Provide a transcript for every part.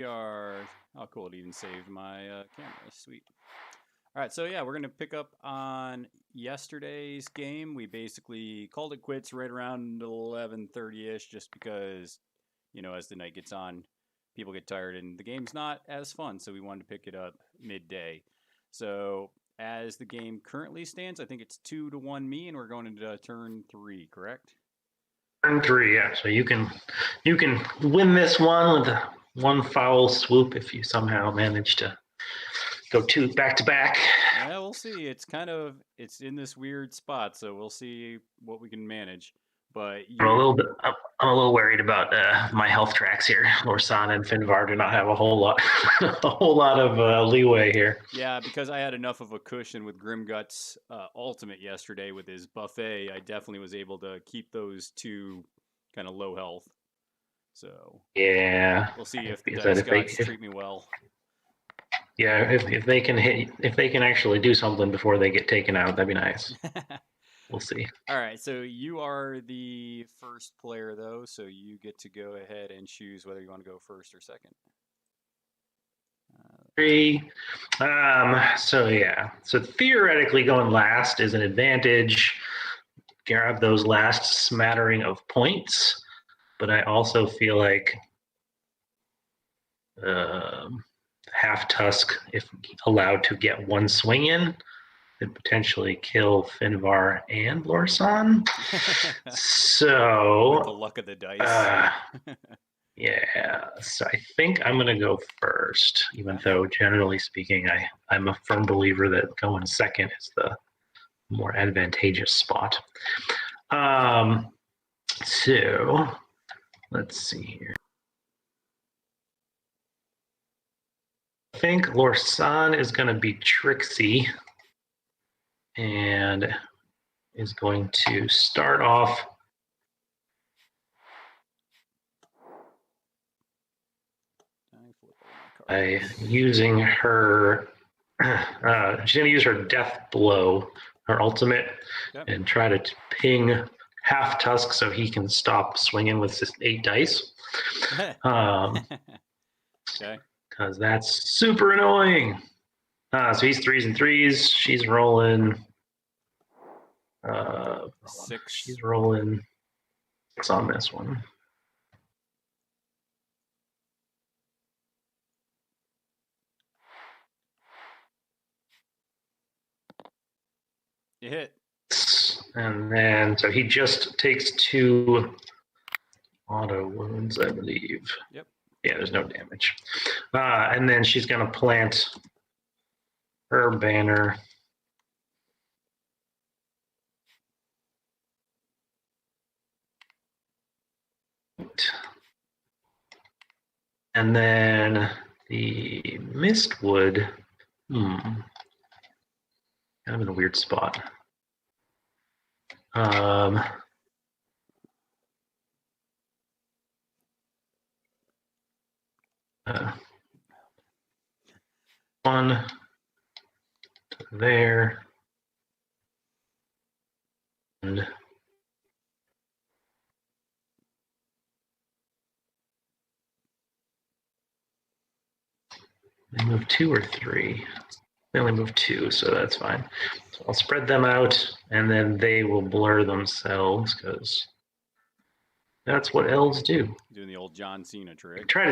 We are. Oh, cool. It even saved my camera. Sweet. All right. So, yeah, we're going to pick up on yesterday's game. We basically called it quits right around 11:30 ish, just because, as the night gets on, people get tired and the game's not as fun. So, we wanted to pick it up midday. So, as the game currently stands, I think it's 2-1 me, and we're going into turn three, correct? Turn three, yeah. So you can win this one with one foul swoop if you somehow manage to go two back to back. Yeah, we'll see. It's in this weird spot, so we'll see what we can manage. But I'm a you, little bit. I'm a little worried about my health tracks here. Lorsan and Finvar do not have a whole lot, a whole lot of leeway here. yeah, because I had enough of a cushion with Grimgut's ultimate yesterday with his buffet, I definitely was able to keep those two kind of low health. So Yeah, we'll see if the because that dice if they, gods treat me well. if they can hit, if they can actually do something before they get taken out, that'd be nice. We'll see. All right, so you are the first player though, so you get to go ahead and choose whether you want to go first or second. Three. So yeah. So theoretically, going last is an advantage. Grab those last smattering of points, but I also feel like half tusk, if allowed to get one swing in, could potentially kill Finvar and Lorsan. With the So, luck of the dice. yeah. So I think I'm gonna go first, even though generally speaking, I'm a firm believer that going second is the more advantageous spot. So let's see here. I think Lorsan is going to be tricksy and is going to start off by using her. She's going to use her death blow, her ultimate, and try to ping half tusk so he can stop swinging with his 8 dice. Okay. Because that's super annoying. So he's 3s and 3s. She's rolling. 6. She's rolling 6 on this one. You hit. And then, so he just takes 2 auto wounds, I believe. Yep. Yeah, there's no damage. And then she's going to plant her banner. And then the Mistwood, kind of in a weird spot. One there. And they move 2 or 3. They only move 2, so that's fine. So I'll spread them out, and then they will blur themselves, because that's what elves do. Doing the old John Cena trick. I could try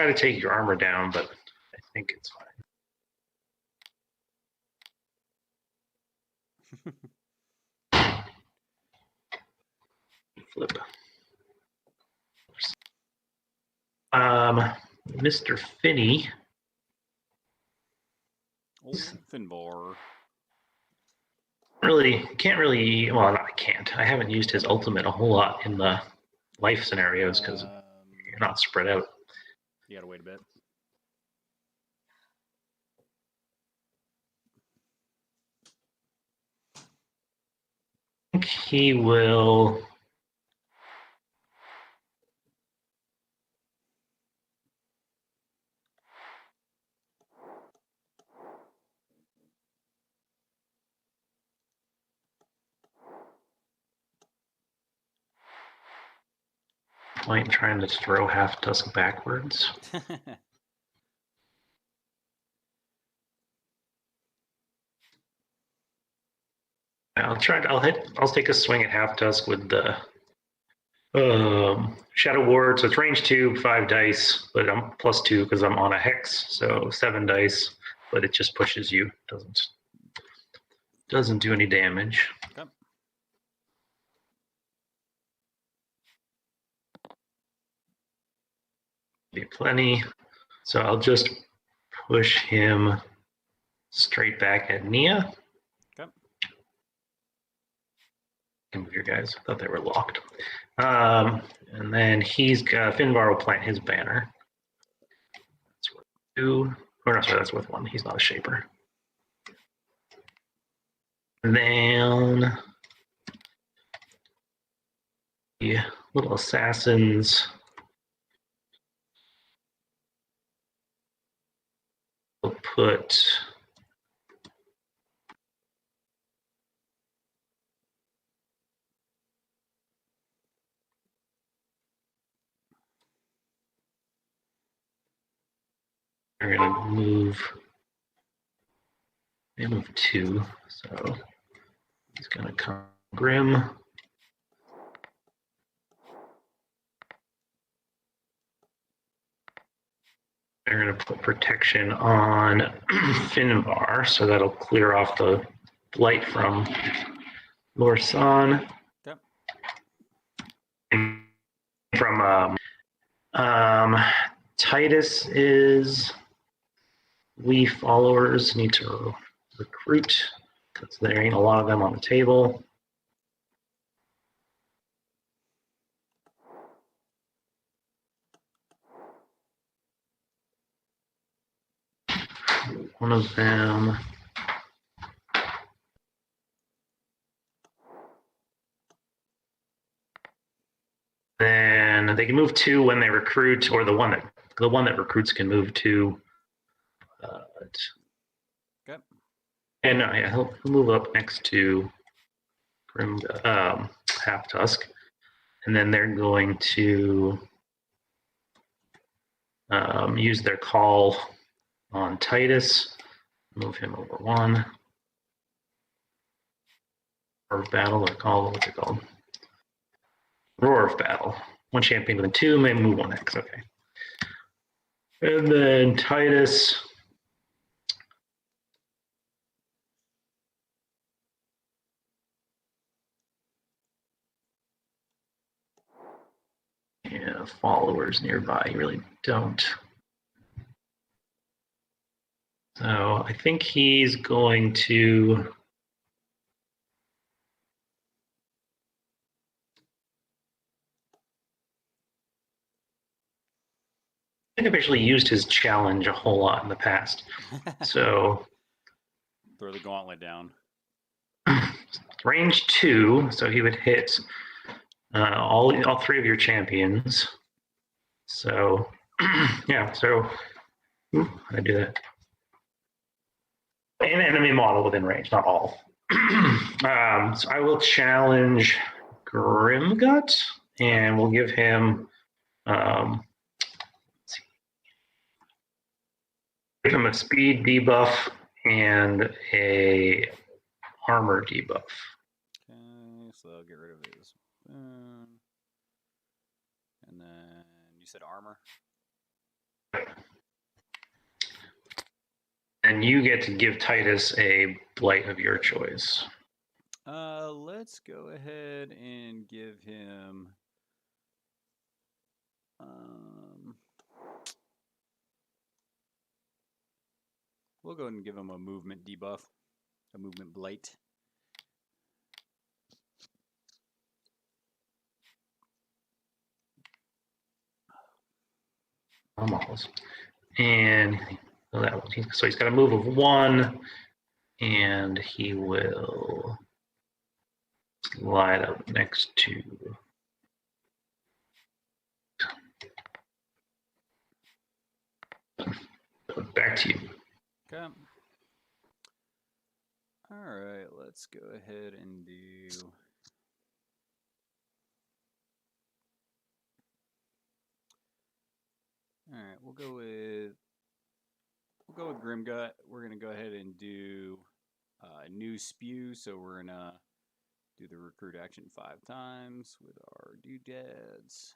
to take your armor down, but I think it's fine. Flip. Mr. Finney. Old Finvar. Can't really. Well, I can't. I haven't used his ultimate a whole lot in the life scenarios because you're not spread out. You gotta wait a bit. I think he will. point trying to throw half tusk backwards. I'll take a swing at half tusk with the Shadow Ward. So it's range 2, 5 dice, but I'm +2 because I'm on a hex, so 7 dice. But it just pushes you. Doesn't do any damage. Okay. Be plenty. So I'll just push him straight back at Nia. Okay. Can move your guys. I thought they were locked. And then Finbar will plant his banner. That's worth 2. Or no, sorry, that's worth 1. He's not a shaper. And then the little assassins will put they're gonna move. They move 2, so he's gonna come Grim. They're gonna put protection on Finvar, so that'll clear off the blight from Lorsan. Yep. From Titus is we followers need to recruit because there ain't a lot of them on the table. One of them. Then they can move 2 when they recruit, or the one that recruits can move 2. Okay. And yeah, he'll move up next to Grim, Half Tusk, and then they're going to use their call on Titus. Move him over 1. Roar of Battle, or call, what's it called? Roar of Battle. 1 champion within 2 may move 1 X. Okay. And then Titus. Yeah, followers nearby. You really don't. So I think he's going to. I think I've actually used his challenge a whole lot in the past. So throw the gauntlet down. Range 2, so he would hit all 3 of your champions. So yeah, so I do that. An enemy model within range, not all. So I will challenge Grimgut, and we'll give him a speed debuff and a armor debuff. Okay, so I'll get rid of his. And then you said armor? And you get to give Titus a blight of your choice. Let's go ahead and give him. We'll go ahead and give him a movement debuff, a movement blight. Almost. And so he's got a move of 1, and he will slide up next to. Back to you. Okay. All right, let's go ahead and do. All right, we'll go with Grimgut. We're gonna go ahead and do new spew. So we're gonna do the recruit action 5 times with our doodads.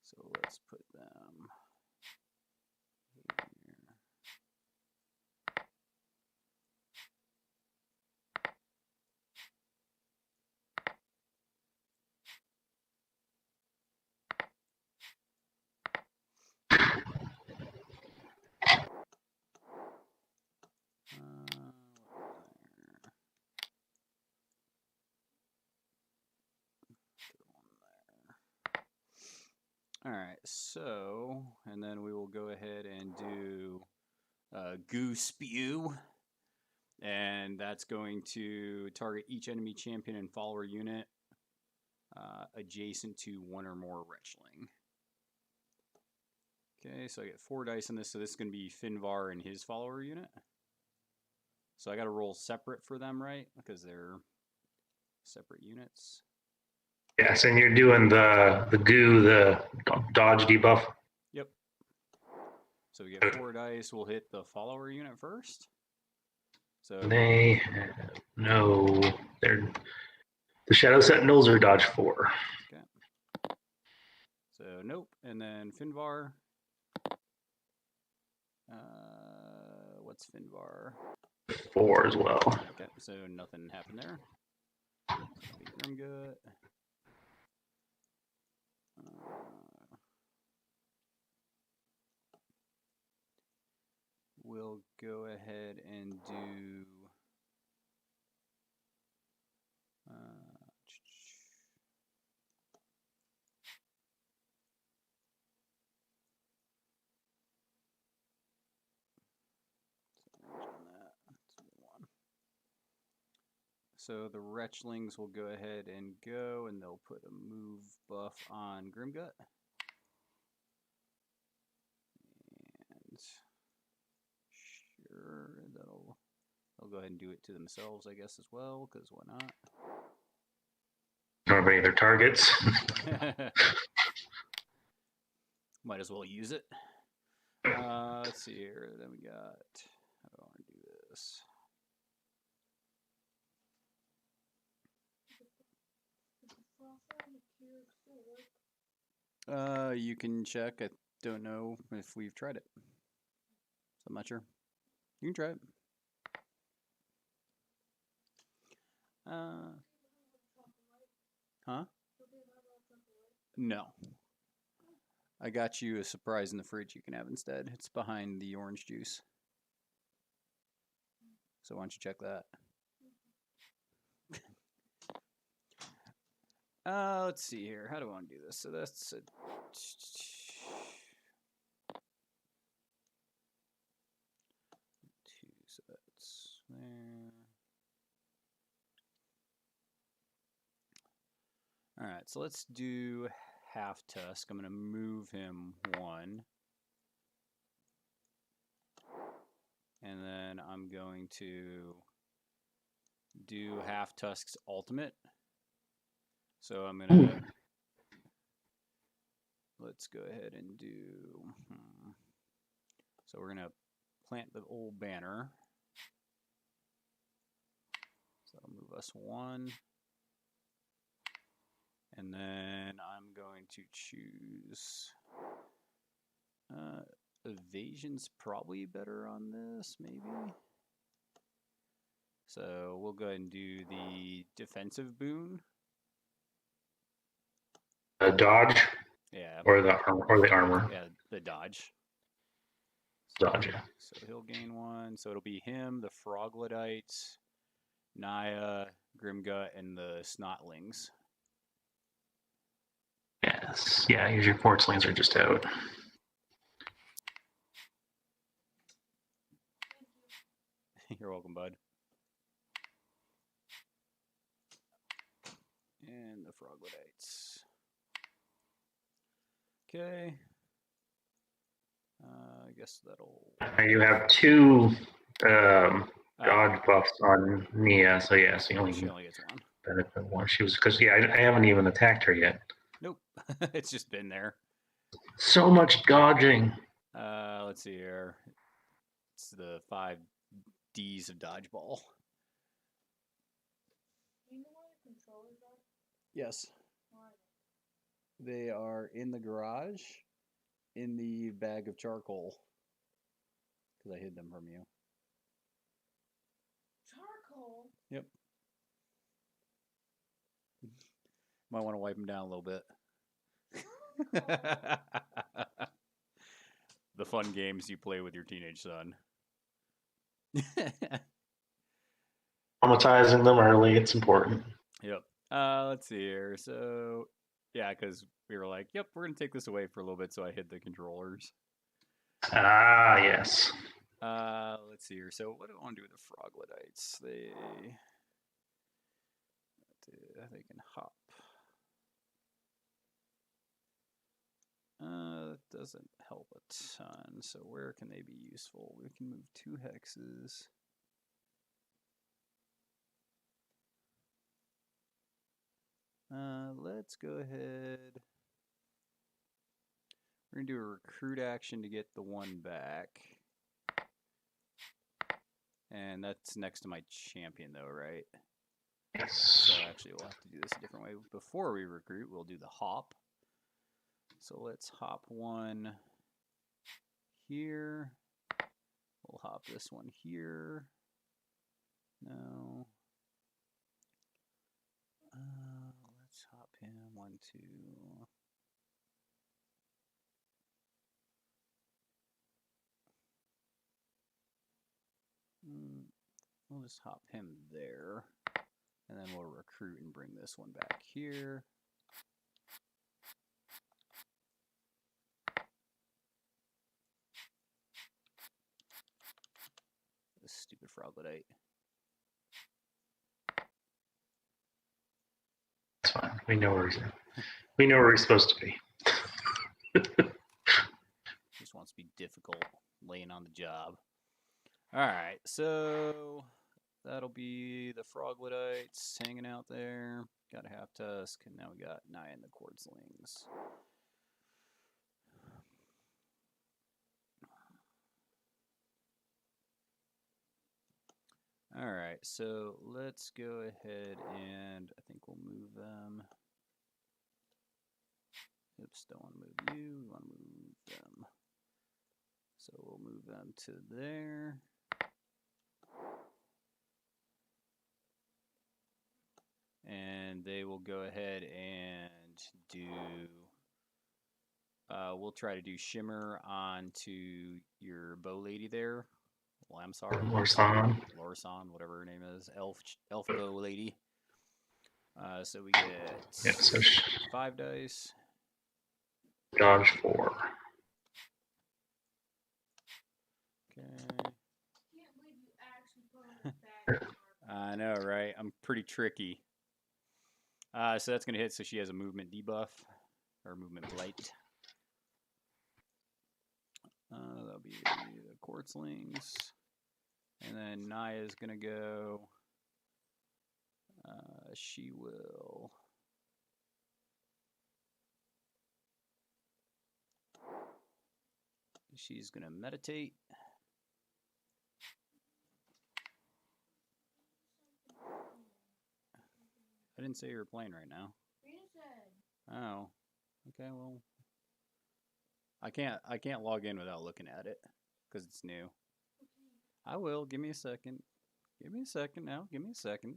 So let's put them here. All right, so, and then we will go ahead and do Goo Spew, and that's going to target each enemy champion and follower unit adjacent to one or more Wretchling. Okay, so I get 4 dice in this, so this is going to be Finvar and his follower unit. So I got to roll separate for them, right? Because they're separate units. Yes, and you're doing the goo, the dodge debuff. Yep. So we get 4 dice. We'll hit the follower unit first. So they they're the Shadow Sentinels are dodge 4. Okay. So nope, and then Finvar. What's Finvar? 4 as well. Okay, so nothing happened there. Grimgut. We'll go ahead and do so the Wretchlings will go ahead and go, and they'll put a move buff on Grimgut. And sure, they'll go ahead and do it to themselves, I guess, as well, because why not? Nobody their targets. Might as well use it. Let's see here. Then we got, how do I want to do this? You can check. I don't know if we've tried it. So I'm not sure. You can try it. Huh? No. I got you a surprise in the fridge you can have instead. It's behind the orange juice. So why don't you check that? Let's see here. How do I want to do this? So that's a... So that's there. Alright, so let's do half tusk. I'm going to move him 1. And then I'm going to do half tusk's ultimate. So I'm going to, let's go ahead and do, so we're going to plant the old banner. So that'll move us 1. And then I'm going to choose, evasion's probably better on this, maybe. So we'll go ahead and do the defensive boon. The dodge? Yeah. Or the armor? Yeah, the dodge. Dodge, yeah. So he'll gain 1. So it'll be him, the Froglodites, Naya, Grimgut, and the Snotlings. Yes. Yeah, your Portslings are just out. You're welcome, bud. And the Froglodites. Okay. I guess that'll... You have 2 dodge buffs on Nia, so yeah, so she only gets 1. Benefit 1. She was, because, yeah, I haven't even attacked her yet. Nope. It's just been there. So much dodging. Let's see here. It's the 5 Ds of dodgeball. Do you know where the controllers are? Yes. Why? They are in the garage in the bag of charcoal. Because I hid them from you. Charcoal? Yep. Might want to wipe them down a little bit. The fun games you play with your teenage son. Traumatizing them early, it's important. Yep. Let's see here. So, yeah, because we were like, yep, we're going to take this away for a little bit, so I hid the controllers. Ah, yes. Let's see here. So, what do I want to do with the Frogletites? They can hop. That doesn't help a ton. So, where can they be useful? We can move 2 hexes. Let's go ahead. We're going to do a recruit action to get the 1 back. And that's next to my champion, though, right? Yes. So actually, we'll have to do this a different way. Before we recruit, we'll do the hop. So let's hop 1 here. We'll hop this one here. No. Let's hop him 1, 2. We'll just hop him there. And then we'll recruit and bring this one back here. This stupid Frogletite. It's fine. We know where he's supposed to be. Just wants to be difficult, laying on the job. Alright, so that'll be the Frogletites hanging out there. Got a half tusk, and now we got Naya and the Quartzlings. Alright, so let's go ahead and I think we'll move them. Oops, don't want to move you, we want to move them. So we'll move them to there. And they will go ahead and do, we'll try to do Shimmer onto your bow lady there. Lamsar. Lorsan, whatever her name is. Elf bow lady. So we get 5 dice. Dodge 4. Okay. Can't believe you actually put on the bag. I know, right? I'm pretty tricky. So that's going to hit, so she has a movement debuff, or movement blight. That'll be the Quartzlings. And then Naya's going to go. She will. She's going to meditate. I didn't say you were playing right now. Oh, okay. Well, I can't log in without looking at it because it's new. I will. Give me a second. Give me a second now. Give me a second.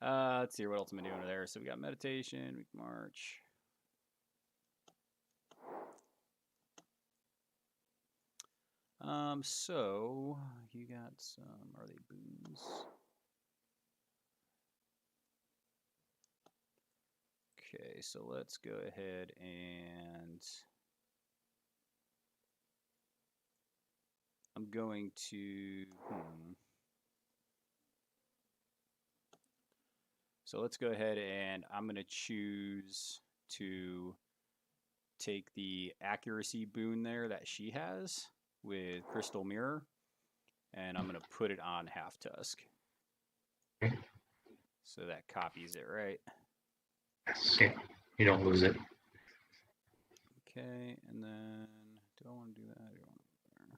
Let's see what else am I doing over there. So we got meditation. We can march. So you got some. Are they boons? Okay, so let's go ahead and I'm going to So let's go ahead and I'm going to choose to take the accuracy boon there that she has with Crystal Mirror, and I'm going to put it on Half Tusk. So that copies it, right? Yes, yeah. You don't lose it. Okay, and then do I want to do that? I don't want to do there.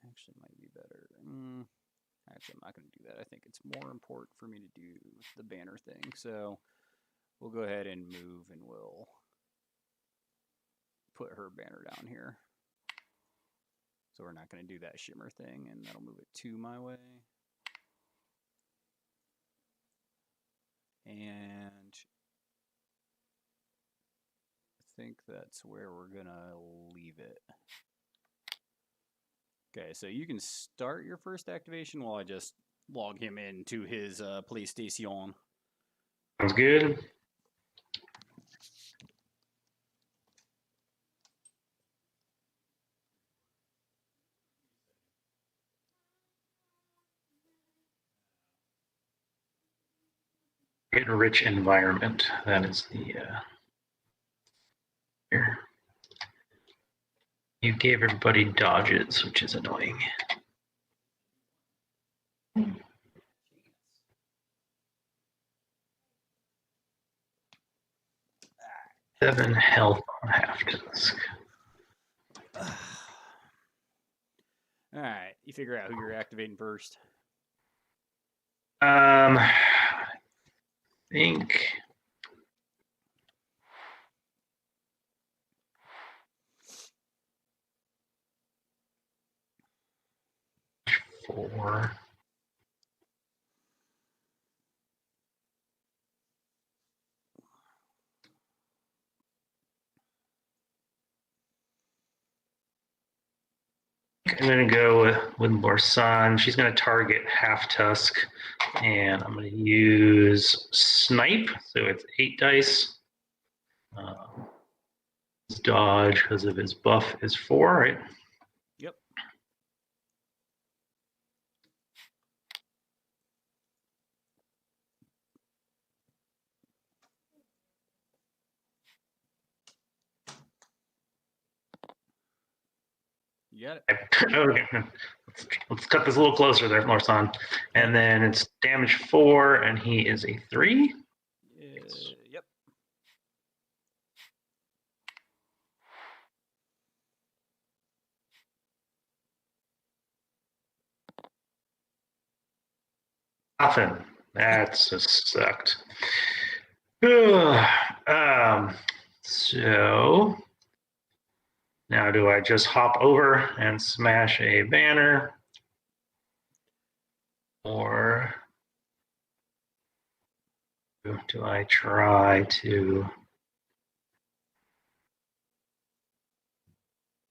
Actually, it might be better. Actually, I'm not going to do that. I think it's more important for me to do the banner thing. So we'll go ahead and move, and we'll put her banner down here. So we're not going to do that shimmer thing, and that'll move it to my way. And I think that's where we're going to leave it. Okay, so you can start your first activation while I just log him into his PlayStation. Sounds good. Get a rich environment. That is the here. You gave everybody dodges, which is annoying. Seven health on half tusk. All right, you figure out who you're activating first. I think four. I'm going to go with Lorsan. She's going to target half tusk, and I'm going to use snipe. So it's 8 dice. His dodge because of his buff is 4, right? Yep. You got it. Okay. Let's cut this a little closer there, Lorsan. And then it's damage 4, and he is a 3. Yep. Nothing. That's just sucked. So now do I just hop over and smash a banner? Or do I try to...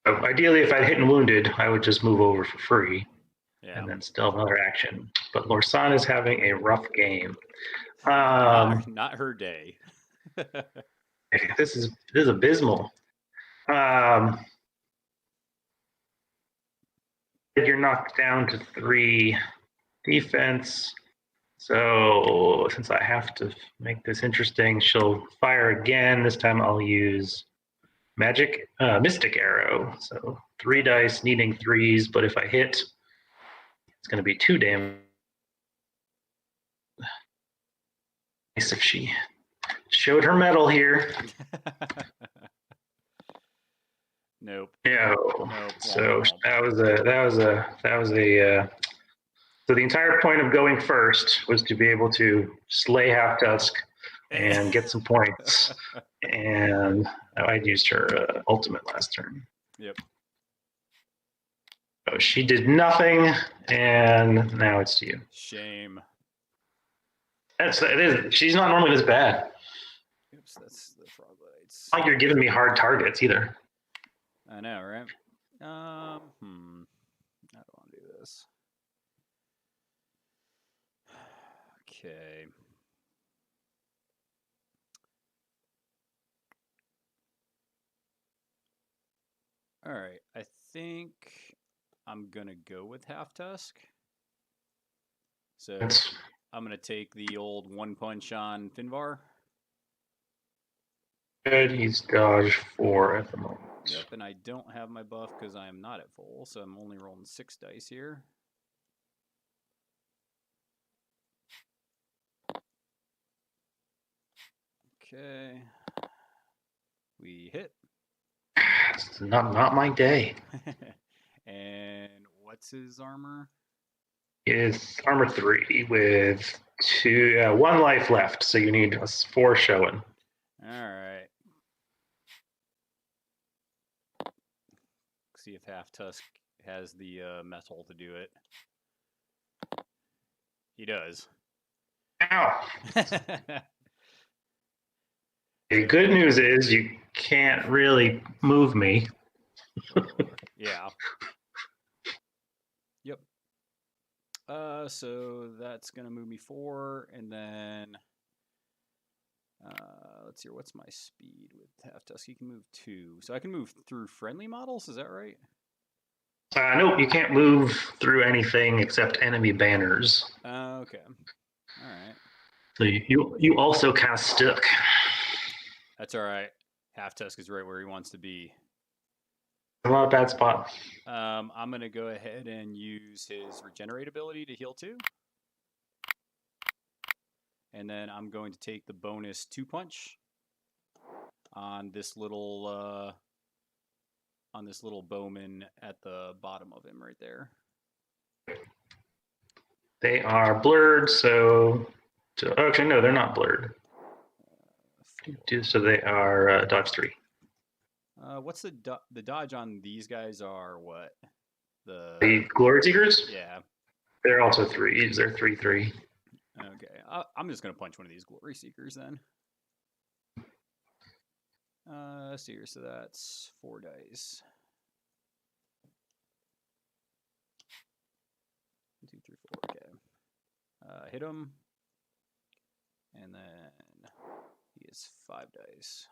Ideally, if I'd hit and wounded, I would just move over for free. Yeah. And then still have another action. But Lorsan is having a rough game. Not her day. This is abysmal. You're knocked down to 3 defense. So since I have to make this interesting, she'll fire again. This time I'll use Mystic Arrow. So 3 dice, needing 3s, but if I hit, it's going to be 2 damage. Nice if she showed her mettle here. Nope. No. So that was a. So the entire point of going first was to be able to slay half tusk and get some points. And I used her ultimate last turn. Yep. So she did nothing, and now it's to you. Shame. It is. She's not normally this bad. Oops, that's the froglettes. Not like you're giving me hard targets either. I know, right? How do I want to do this? Okay. All right. I think I'm going to go with half tusk. So I'm going to take the old 1 punch on Finvar. Good. He's dodge 4 at the moment. Yep, and I don't have my buff because I am not at full, so I'm only rolling 6 dice here. Okay. We hit. It's not my day. And what's his armor? Is armor 3 with 1 life left, so you need 4 showing. All right. See if Half Tusk has the metal to do it. He does. Ow! The good news is you can't really move me. Yeah. Yep. So that's gonna move me 4, and then let's see. What's my speed with Half Tusk? He can move 2, so I can move through friendly models. Is that right? Nope, you can't move through anything except enemy banners. Okay. All right. So you also kind of stuck. That's all right. Half Tusk is right where he wants to be. Not a bad spot. I'm gonna go ahead and use his regenerate ability to heal 2. And then I'm going to take the bonus 2 punch on this little bowman at the bottom of him right there. They are blurred, so actually no, they're not blurred. So they are dodge 3. What's the dodge on these guys are what? The Glory Seekers? Yeah. They're also 3s. They're 3/3. Okay. I'm just gonna punch one of these Glory Seekers then. See here, so that's 4 dice. 1, 2, 3, 4. Okay. Hit him, and then he gets 5 dice.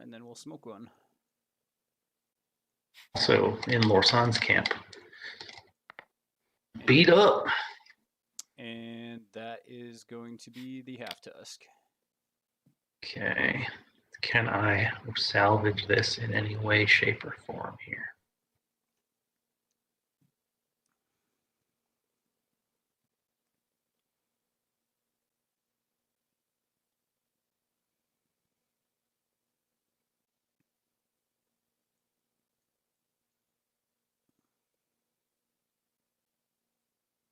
And then we'll smoke one. So in Lorsan's camp. Beat up. And that is going to be the Half Tusk. Okay. Can I salvage this in any way, shape, or form here?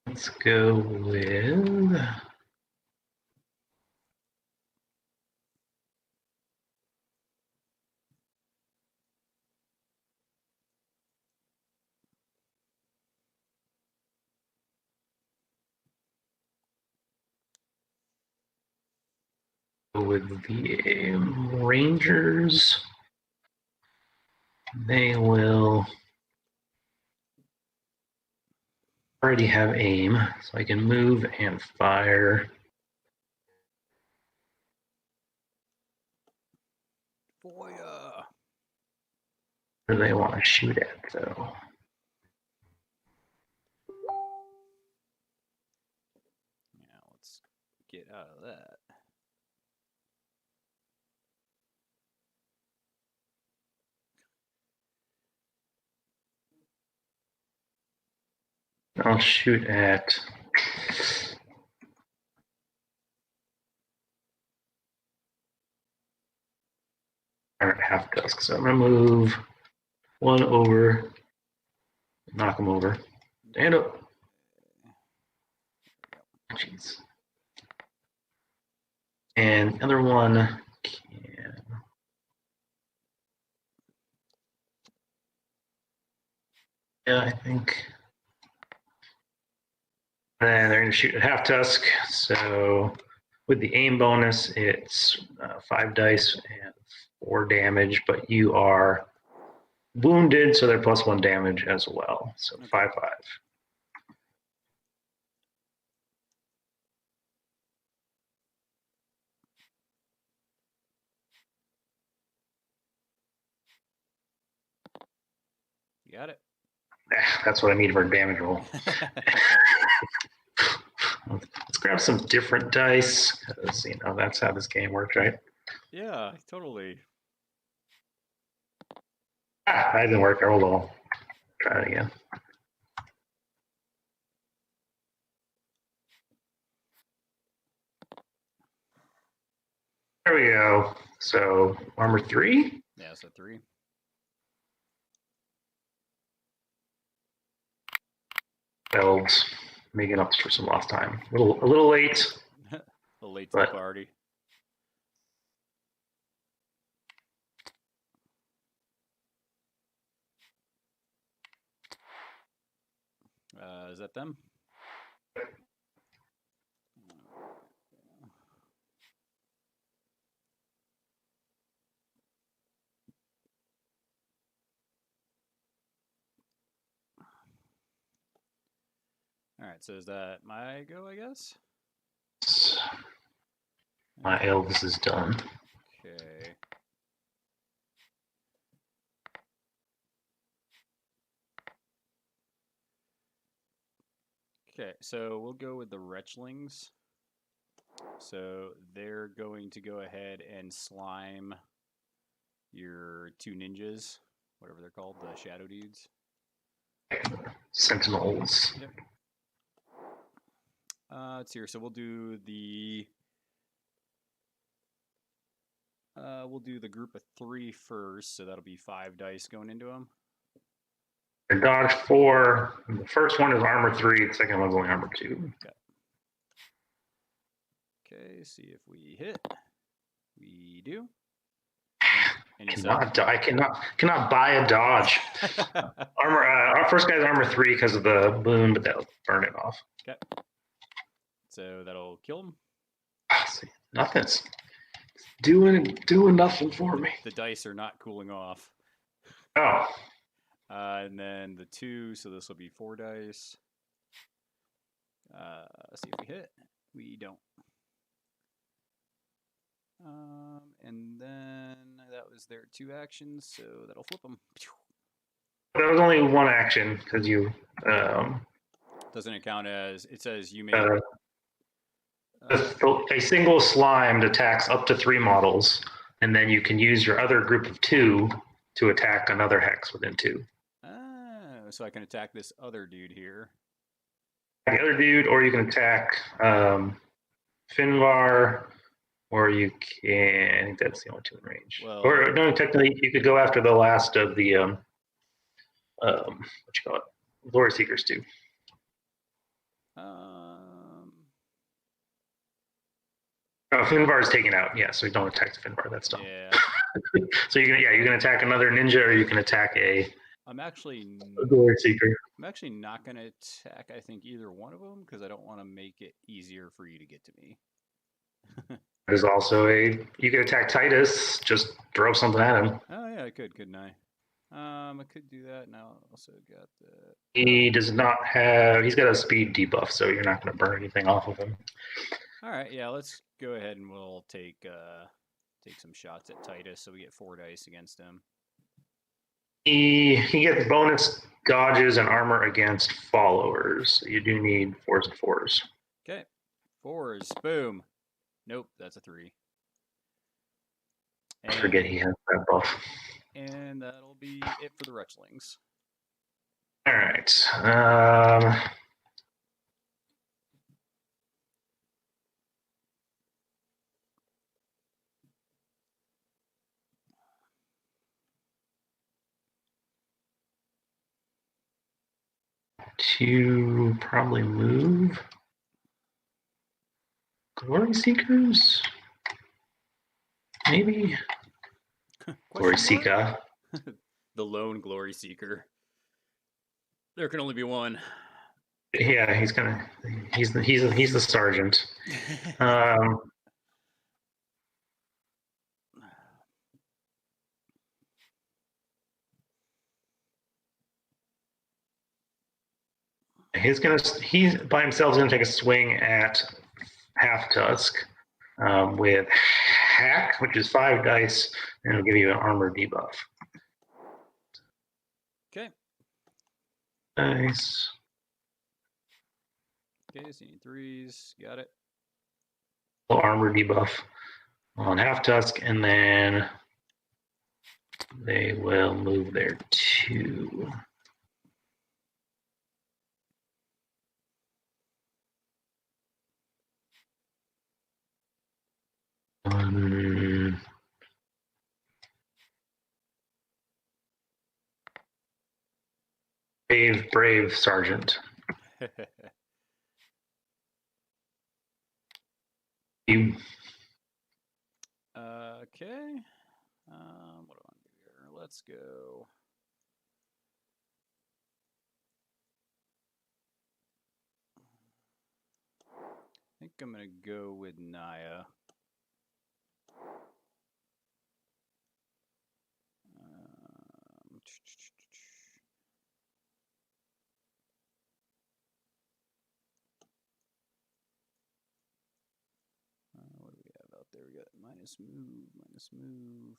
Let's go with the Rangers. They will already have aim, so I can move and fire. Boy, Where do they want to shoot at, though? yeah, let's get out of that. I'll shoot at Half Tusk. So I'm gonna move 1 over, knock him over, stand up. Jeez. And the other one can. Yeah, I think. And they're going to shoot at Half Tusk. So with the aim bonus, it's 5 dice and 4 damage, but you are wounded, so they're +1 damage as well. So 5/5. You got it. That's what I need for a damage roll. Let's grab some different dice, because that's how this game works, right? Yeah, totally. That didn't work. Hold on. Try it again. There we go. So armor 3. Yeah, so 3. Elves making up for some lost time. A little late. A little late to the party. Is that them? All right, so is that my go, I guess? My elves is done. Okay. Okay, so we'll go with the Wretchlings. So they're going to go ahead and slime your 2 ninjas, whatever they're called, the shadow dudes. Sentinels. Yep. Let's see here. So we'll do the group of 3 first. So that'll be 5 dice going into them. Dodge 4. The first one is armor 3. The second one's only armor 2. Okay, see if we hit. We do. I cannot buy a dodge. Armor. Our first guy's armor 3 because of the boon, but that'll burn it off. Okay. So that'll kill him. See, nothing's doing nothing for me. The dice are not cooling off. Oh. And then the 2, so this will be 4 dice. See if we hit. We don't. And then that was their 2 actions, so that'll flip them. That was only 1 action because you. Doesn't it count as it says you made? A single slime attacks up to 3 models, and then you can use your other group of 2 to attack another hex within 2. Oh, so I can attack this other dude here. The other dude, or you can attack Finvar. Or you can, I think that's the only 2 in range. Well, or no, technically you could go after the last of the what you call it, Glory Seekers too. Finvar is taken out. Yeah, so you don't attack the Finvar. That's done. Yeah. So you can attack another ninja, or you can attack a Glory Seeker. I'm actually not going to attack. I think either one of them because I don't want to make it easier for you to get to me. There's also you could attack Titus, just throw something at him. Oh yeah, I could, couldn't I? I could do that. Now I also got the. He does not have. He's got a speed debuff, so you're not going to burn anything off of him. All right, yeah. Let's go ahead and we'll take some shots at Titus, so we get 4 dice against him. He gets bonus dodges and armor against followers. So you do need 4s and 4s. Okay, 4s. Boom. Nope, that's a 3. I forget he has that buff. And that'll be it for the Wretchlings. All right. 2 probably move. Glory Seekers? Maybe. Glory Seeker. The lone Glory Seeker. There can only be one. Yeah, he's the sergeant. He's by himself gonna take a swing at Half Tusk with Hack, which is 5 dice, and it'll give you an armor debuff. Okay. Nice. Okay, so you need 3s. Got it. Armor debuff on Half Tusk, and then they will move there too. Brave, brave sergeant. You. Okay. What do I want to do here? Let's go. I think I'm going to go with Naya. What do we have out there? We got minus move, minus move.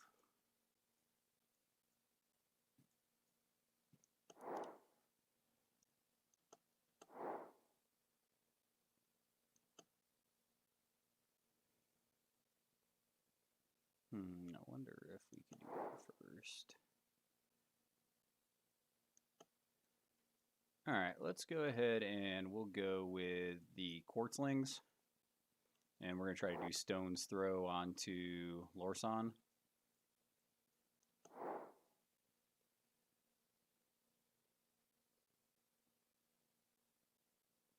I wonder if we could do that first. All right, let's go ahead and we'll go with the Quartzlings. And we're going to try to do Stone's Throw onto Lorsan.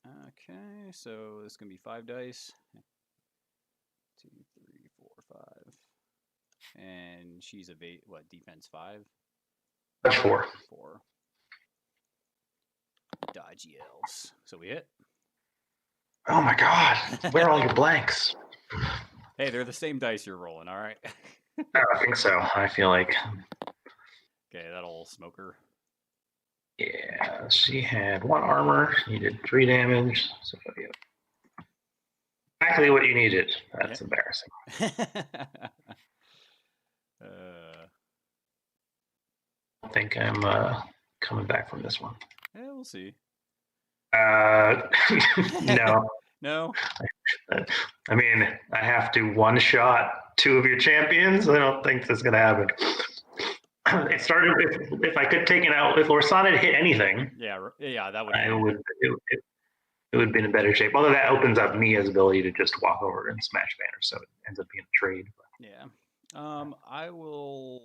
Okay, so this is going to be 5 dice. 2, 3, 4, 5. And she's what, defense 5? That's 4. 4. Dodgy elves. So we hit. Oh my god. Where are all your blanks? Hey, they're the same dice you're rolling, all right? I don't think so. I feel like. Okay, that'll smoke her. Yeah, she had 1 armor. You did 3 damage. So yeah. Exactly what you needed. That's embarrassing. I think I'm coming back from this one. Yeah, we'll see. No. No? I mean, I have to one-shot 2 of your champions. I don't think that's going to happen. It started if I could take it out. If Lorsan had hit anything, yeah, that would. It would be in a better shape. Although that opens up Mia's ability to just walk over and smash banners, so it ends up being a trade. Yeah. I will.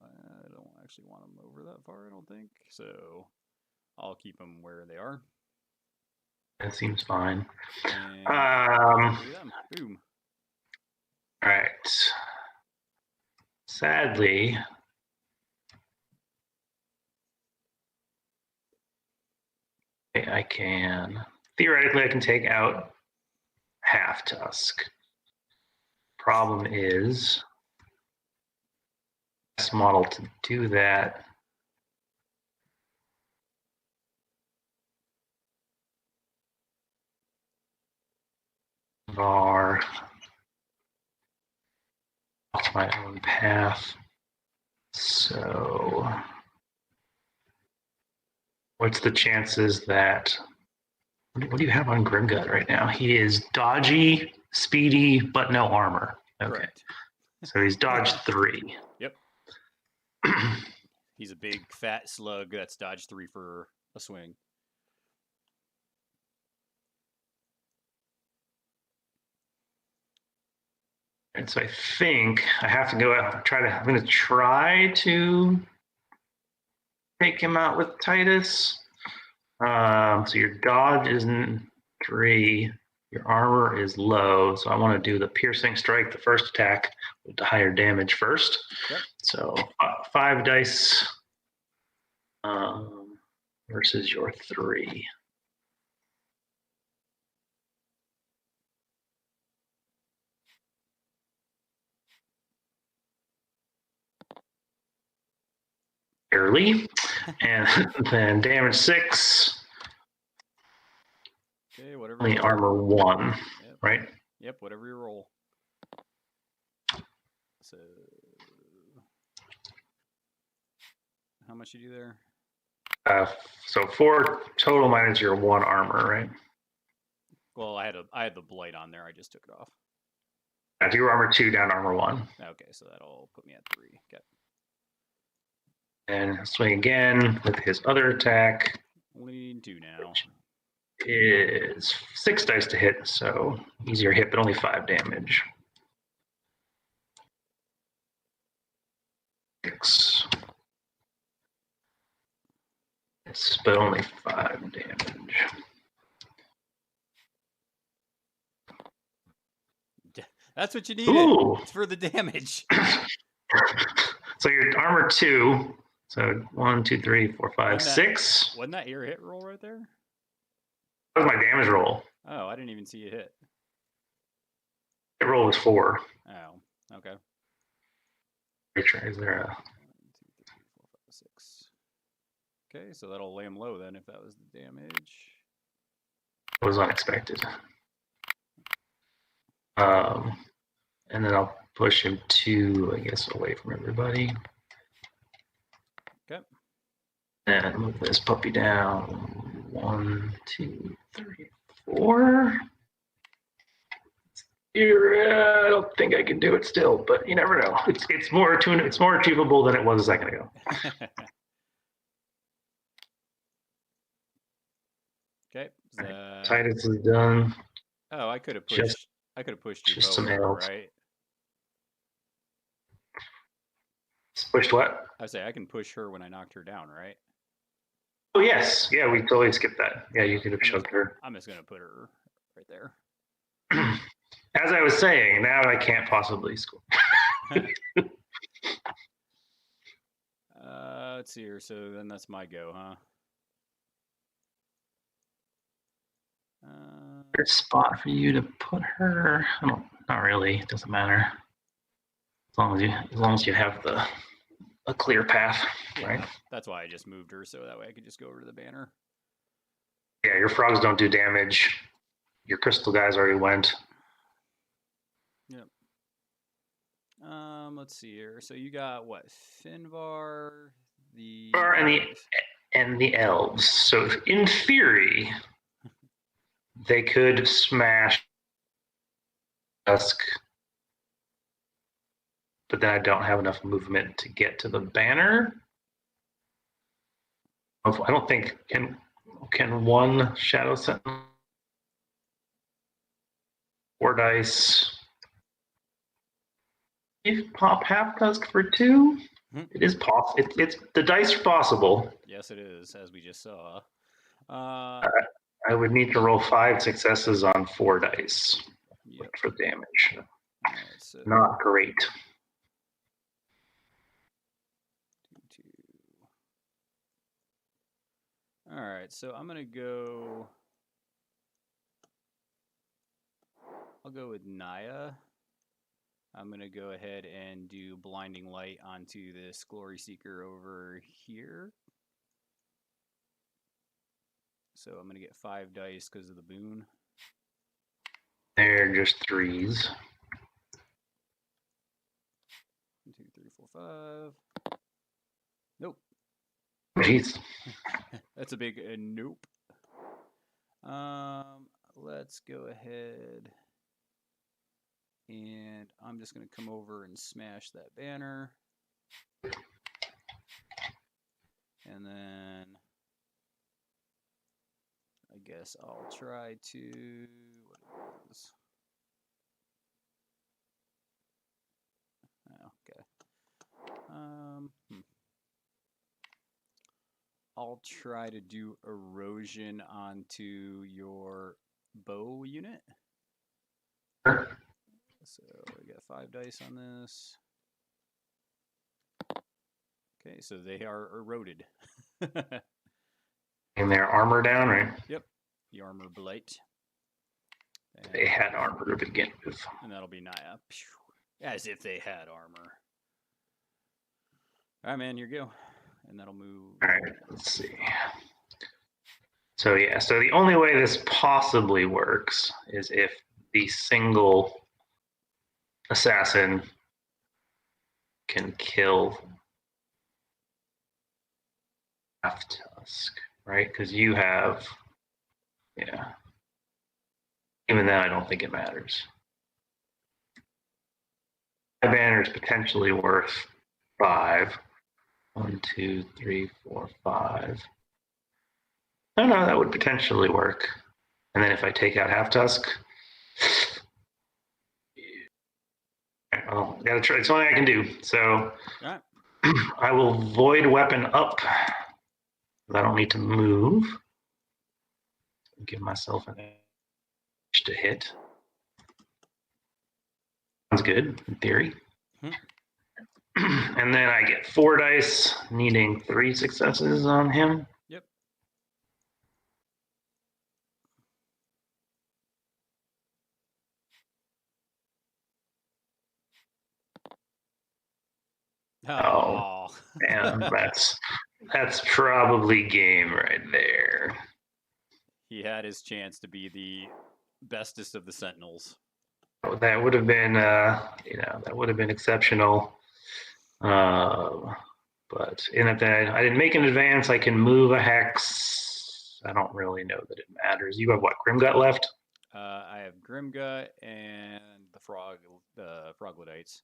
I don't actually want them over that far. I don't think so. I'll keep them where they are. That seems fine. Boom. All right. Sadly, I can take out Half Tusk. Problem is, this model to do that. Var off my own path. So, what's the chances that? What do you have on Grimgut right now? He is dodgy, speedy, but no armor. Okay. Correct. So he's dodged 3. Yep. He's a big fat slug that's dodged 3 for a swing. And so I think I have to go out and I'm going to try to take him out with Titus. So your dodge is 3. Your armor is low, so I want to do the piercing strike, the first attack, with the higher damage first. Yep. So 5 dice versus your 3. Barely. And then damage 6. Okay, whatever. Only armor 1, yep. Right? Yep, whatever you roll. So, how much you do there? So 4 total minus your 1 armor, right? Well, I had the blight on there. I just took it off. That's your armor 2 down armor 1. Okay, so that'll put me at 3. Okay. And swing again with his other attack. Only need 2 now. Is 6 dice to hit, so easier hit, but only 5 damage. 6. It's but only 5 damage. That's what you needed. Ooh. It's for the damage. So your armor 2. So 1, 2, 3, 4, 5, 6. Wasn't that your hit roll right there? That was my damage roll. Oh, I didn't even see you hit. Hit roll was 4. Oh, okay. Is there a 1, 2, 3, 4, 5, 6. Okay, so that'll lay him low then if that was the damage. It was unexpected. And then I'll push him 2, I guess, away from everybody. Okay. And move this puppy down. 1, 2, 3, 4. I don't think I can do it still, but you never know. It's more achievable than it was a second ago. Okay. Titus is done. Oh, I could have pushed. I could have pushed your just bow some over, elves. right? Pushed what? I say I can push her when I knocked her down, right? Oh yes, yeah, we totally skipped that. Yeah, you could have shoved her. I'm just gonna put her right there. As I was saying, now I can't possibly score. Let's see here. So then that's my go, huh? Good spot for you to put her. Not really. It doesn't matter. As long as you have a clear path, right? That's why I just moved her, so that way I could just go over to the banner. Yeah, your frogs don't do damage. Your crystal guys already went. Yep. Let's see here. So you got what? Finvar, and the elves. So in theory, they could smash Dusk, but then I don't have enough movement to get to the banner. I don't think can one Shadow Sentinel 4 dice pop half Dusk for 2? It is possible. It's the dice are possible. Yes, it is, as we just saw. I would need to roll 5 successes on 4 dice for damage. Right, so not great. 2, 2. All right, so I'm gonna go. I'll go with Naya. I'm going to go ahead and do Blinding Light onto this Glory Seeker over here. So I'm going to get 5 dice because of the boon. They're just 3s. 1, 2, 3, 4, 5. Nope. Jeez. That's a big nope. Let's go ahead. And I'm just going to come over and smash that banner. And then I guess I'll try to, what it is. Oh, okay. I'll try to do erosion onto your bow unit. So I got 5 dice on this. Okay, so they are eroded. And their armor down, right? Yep, the armor blight. And they had armor to begin with. And that'll be Naya. As if they had armor. All right, man, here you go. And that'll move. All right, let's see. So yeah, so the only way this possibly works is if the single assassin can kill half Tusk, right? Because you have, yeah. Even then, I don't think it matters. My banner is potentially worth 5. 1, 2, 3, 4, 5. No, that would potentially work. And then if I take out half Tusk, well, gotta try. It's the only thing I can do. So right. I will void weapon up I don't need to move. Give myself an edge to hit. Sounds good, in theory. And then I get 4 dice, needing 3 successes on him. Yep. Oh, man, that's probably game right there. He had his chance to be the bestest of the Sentinels. That would have been, that would have been exceptional. But in that I didn't make an advance, I can move a hex. I don't really know that it matters. You have what, Grimgut left? I have Grimgut and the Froglodites.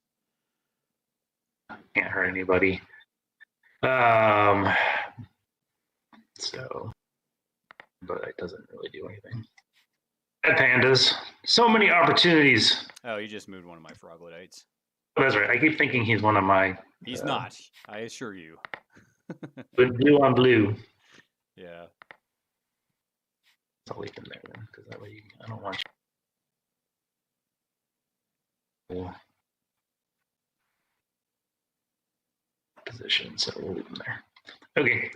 Can't hurt anybody. So, but it doesn't really do anything. Bad pandas. So many opportunities. Oh, you just moved one of my Froglodites. Oh, that's right. I keep thinking he's one of my. He's not. I assure you. Blue on blue. Yeah. I'll leave him there then, because that way I don't want you. Position, so we'll leave him there. Okay.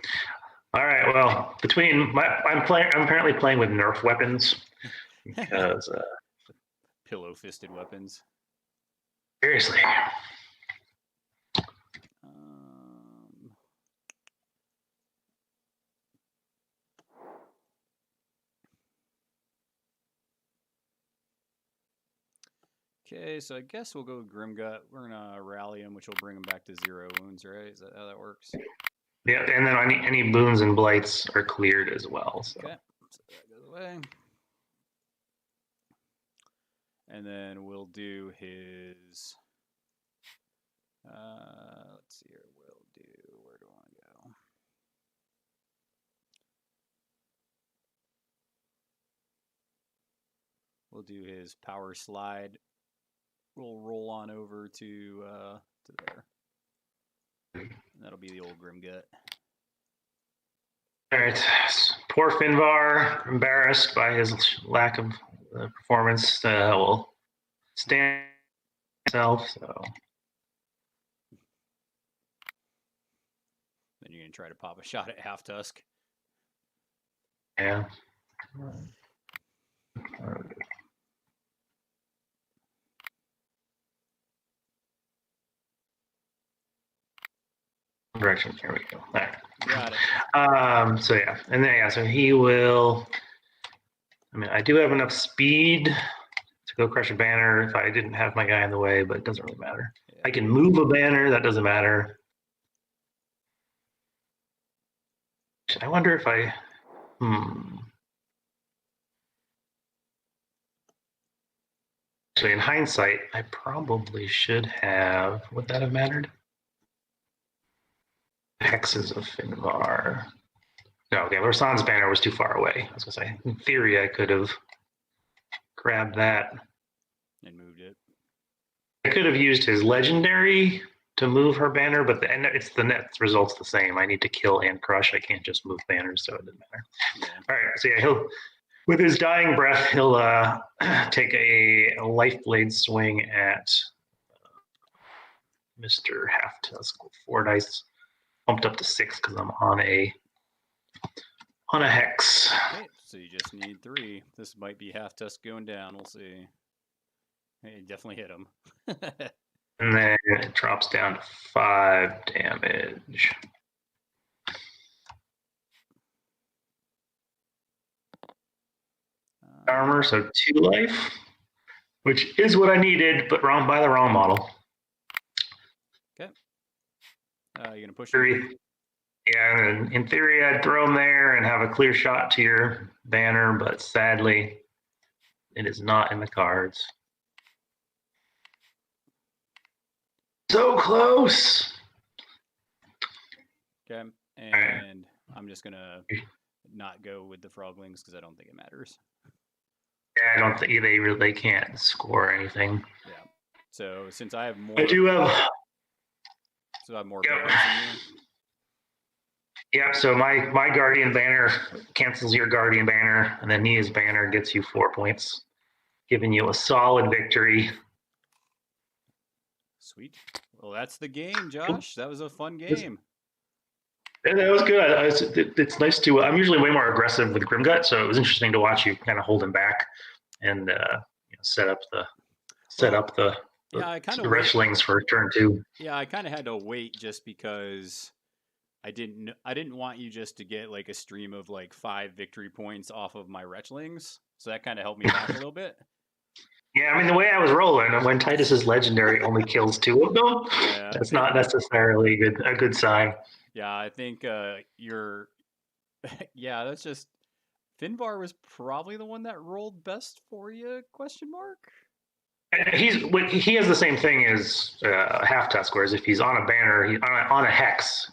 All right. Well, I'm apparently playing with Nerf weapons because pillow-fisted weapons. Seriously. Okay, so I guess we'll go with Grimgut. We're gonna rally him, which will bring him back to 0 wounds, right? Is that how that works? Yeah, and then any boons and blights are cleared as well. So. Okay, so that goes away. And then we'll do his. Let's see here. Where do I want to go? We'll do his power slide. We'll roll on over to there. And that'll be the old Grimgut. All right. Poor Finvar, embarrassed by his lack of performance, will stand himself. So. Then you're gonna try to pop a shot at Half Tusk. Yeah. Direction. Here we go. All right. Got it. So yeah, and then so he will. I mean, I do have enough speed to go crush a banner if I didn't have my guy in the way, but it doesn't really matter. Yeah. I can move a banner. That doesn't matter. I wonder if I. Actually, in hindsight, I probably should have. Would that have mattered? Hexes of Finvar. No, okay, Larsan's banner was too far away. I was gonna say, in theory, I could have grabbed that and moved it. I could have used his legendary to move her banner, but the net result's the same. I need to kill and crush. I can't just move banners, so it doesn't matter. Yeah. All right, so yeah, he'll with his dying breath, he'll take a Lifeblade swing at Mr. Half Tusk with 4 dice. Bumped up to 6 because I'm on a hex. Okay, so you just need 3. This might be Half Tusk going down. We'll see. Hey, definitely hit him. And then it drops down to 5 damage. Armor, so 2 life, which is what I needed, but wrong by the wrong model. Okay. You're gonna push 3. Yeah, and in theory, I'd throw him there and have a clear shot to your banner, but sadly, it is not in the cards. So close. Okay, and I'm just gonna not go with the Froglings because I don't think it matters. Yeah, I don't think they can't score anything. Yeah. So since I have more, I do have. So I have more barrels than you. Yeah, so my Guardian banner cancels your Guardian banner, and then Nia's banner gets you 4 points, giving you a solid victory. Sweet. Well, that's the game, Josh. That was a fun game. And that was good. It's nice to. I'm usually way more aggressive with Grimgut, so it was interesting to watch you kind of hold him back and set up the yeah, I kind of wrestlings for turn 2. Yeah, I kind of had to wait just because I didn't want you just to get like a stream of like 5 victory points off of my Retchlings, so that kind of helped me back a little bit. Yeah, I mean the way I was rolling, when Titus's legendary only kills 2 of them, that's not necessarily a good sign. Yeah, I think you're. Yeah, that's just. Finbar was probably the one that rolled best for you? Question mark. He has the same thing as Half Tusk, whereas if he's on a banner, on a hex,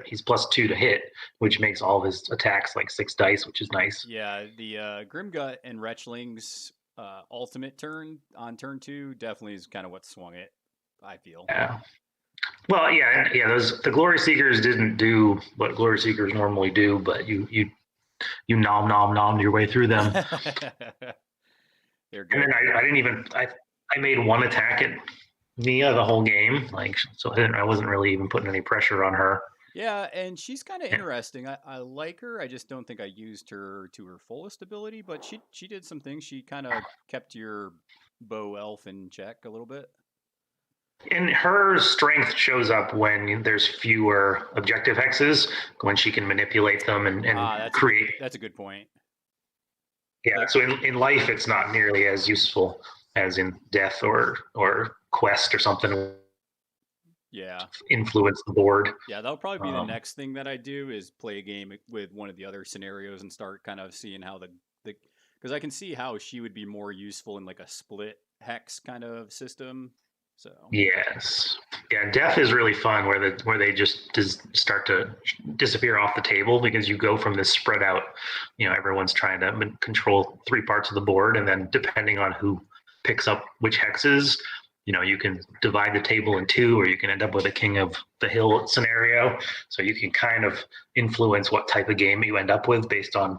he's +2 to hit, which makes all of his attacks like 6 dice, which is nice. Yeah, the Grimgut and Retchling's ultimate turn on turn 2 definitely is kind of what swung it, I feel. Yeah. Well, yeah. The Glory Seekers didn't do what Glory Seekers normally do, but you nom your way through them. They're good. And then I didn't even I made 1 attack at Nia the whole game, so I wasn't really even putting any pressure on her. Yeah, and she's kind of interesting. I like her. I just don't think I used her to her fullest ability, but she did some things. She kind of kept your bow elf in check a little bit. And her strength shows up when there's fewer objective hexes, when she can manipulate them and create. That's a good point. Yeah, so in life, it's not nearly as useful as in death or quest or something. Yeah. Influence the board. Yeah, that'll probably be the next thing that I do is play a game with one of the other scenarios and start kind of seeing how the because I can see how she would be more useful in like a split hex kind of system. So yes, yeah, death is really fun where they just start to disappear off the table because you go from this spread out, everyone's trying to control 3 parts of the board, and then depending on who picks up which hexes, you can divide the table in 2, or you can end up with a King of the Hill scenario. So you can kind of influence what type of game you end up with based on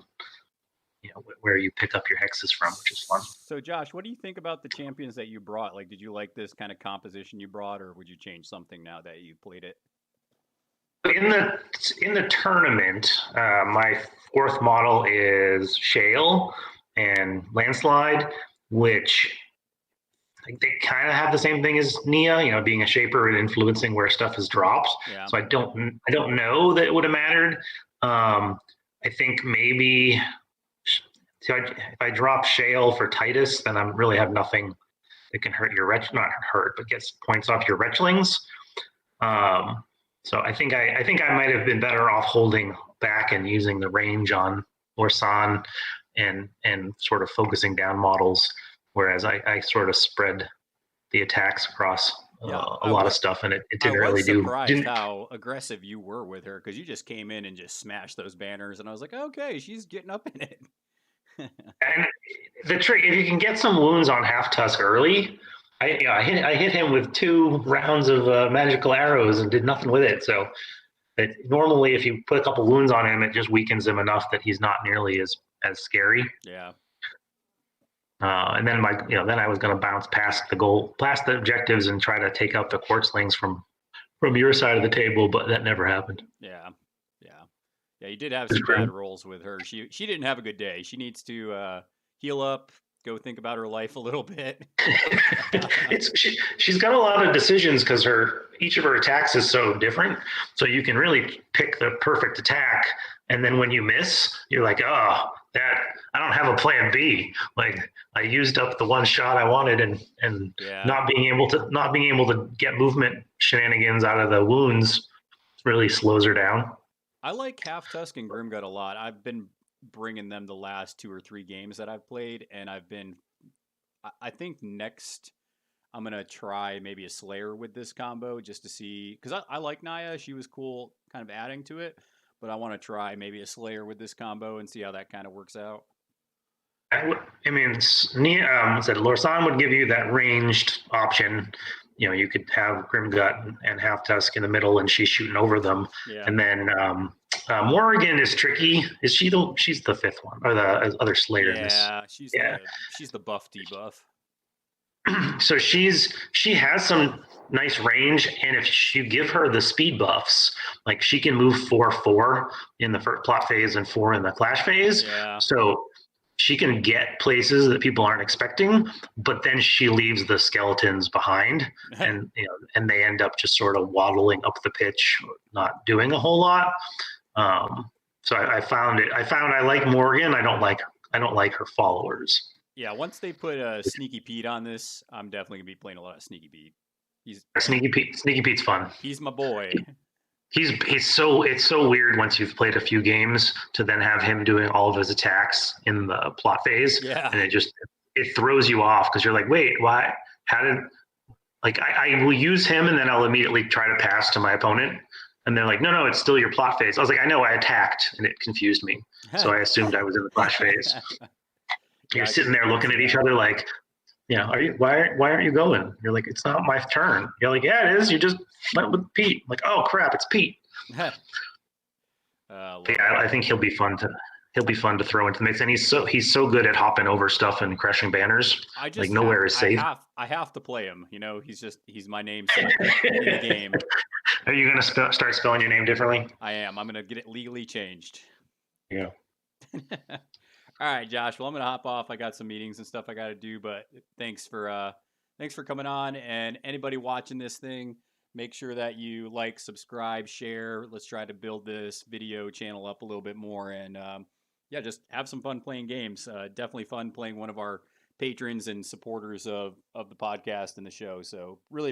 where you pick up your hexes from, which is fun. So Josh, what do you think about the champions that you brought? Like, did you like this kind of composition you brought, or would you change something now that you played it? In the tournament, my 4th model is Shale and Landslide, which they kind of have the same thing as Nia, being a shaper and influencing where stuff is dropped. Yeah. So I don't know that it would have mattered. I think maybe if I drop Shale for Titus, then I really have nothing that can hurt your not hurt, but gets points off your Retchlings. So I think I might have been better off holding back and using the range on Lorsan and sort of focusing down models, whereas I sort of spread the attacks across a lot of stuff, and it didn't really do. I was surprised how aggressive you were with her, because you just came in and just smashed those banners, and I was like, okay, she's getting up in it. And the trick, if you can get some wounds on Half Tusk early, I hit him with 2 rounds of magical arrows and did nothing with it. So normally, if you put a couple wounds on him, it just weakens him enough that he's not nearly as scary. Yeah. And then then I was going to bounce past the objectives and try to take out the Quartzlings from your side of the table, but that never happened. Yeah. Yeah, you did have some bad rolls with her. She didn't have a good day. She needs to heal up, go think about her life a little bit. She's got a lot of decisions because each of her attacks is so different. So you can really pick the perfect attack, and then when you miss, you're like, oh, that I don't have a plan B. Like I used up the one shot I wanted, and not being able to get movement shenanigans out of the wounds really slows her down. I like Half Tusk and Grimgut a lot. I've been bringing them the last 2 or 3 games that I've played, and I think next I'm going to try maybe a Slayer with this combo just to see, because I like Naya. She was cool kind of adding to it, but I want to try maybe a Slayer with this combo and see how that kind of works out. I mean, Lorsan would give you that ranged option. You could have Grimgut and Half Tusk in the middle, and she's shooting over them. Yeah. And then Morrigan is tricky. Is she the? She's the fifth one, or the other Slayer in this? Yeah, she's the buff debuff. So she has some nice range, and if you give her the speed buffs, like she can move 4/4 in the first plot phase and 4 in the clash phase. Yeah. So she can get places that people aren't expecting, but then she leaves the skeletons behind, and and they end up just sort of waddling up the pitch, not doing a whole lot. So I found I like Morgan. I don't like her followers. Yeah, once they put Sneaky Pete on this, I'm definitely gonna be playing a lot of Sneaky Pete. Sneaky Pete's fun. He's my boy. It's so weird once you've played a few games to then have him doing all of his attacks in the plot phase. Yeah. And it throws you off because you're like, wait, why? How did I will use him and then I'll immediately try to pass to my opponent. And they're like, no, it's still your plot phase. I was like, I know, I attacked, and it confused me. So I assumed I was in the clash phase. You're sitting there looking at each other like, why aren't you going? You're like, it's not my turn. You're like, yeah, it is. You just went with Pete. I'm like, oh crap, it's Pete. Yeah, I think he'll be fun to throw into the mix, and he's so good at hopping over stuff and crushing banners. Nowhere is safe. I have to play him. He's my namesake in the game. Are you gonna start spelling your name differently? I am. I'm gonna get it legally changed. Yeah. All right, Josh. Well, I'm gonna hop off. I got some meetings and stuff I got to do, but thanks for coming on. And anybody watching this thing, make sure that you like, subscribe, share. Let's try to build this video channel up a little bit more, and just have some fun playing games. Definitely fun playing one of our patrons and supporters of the podcast and the show. So really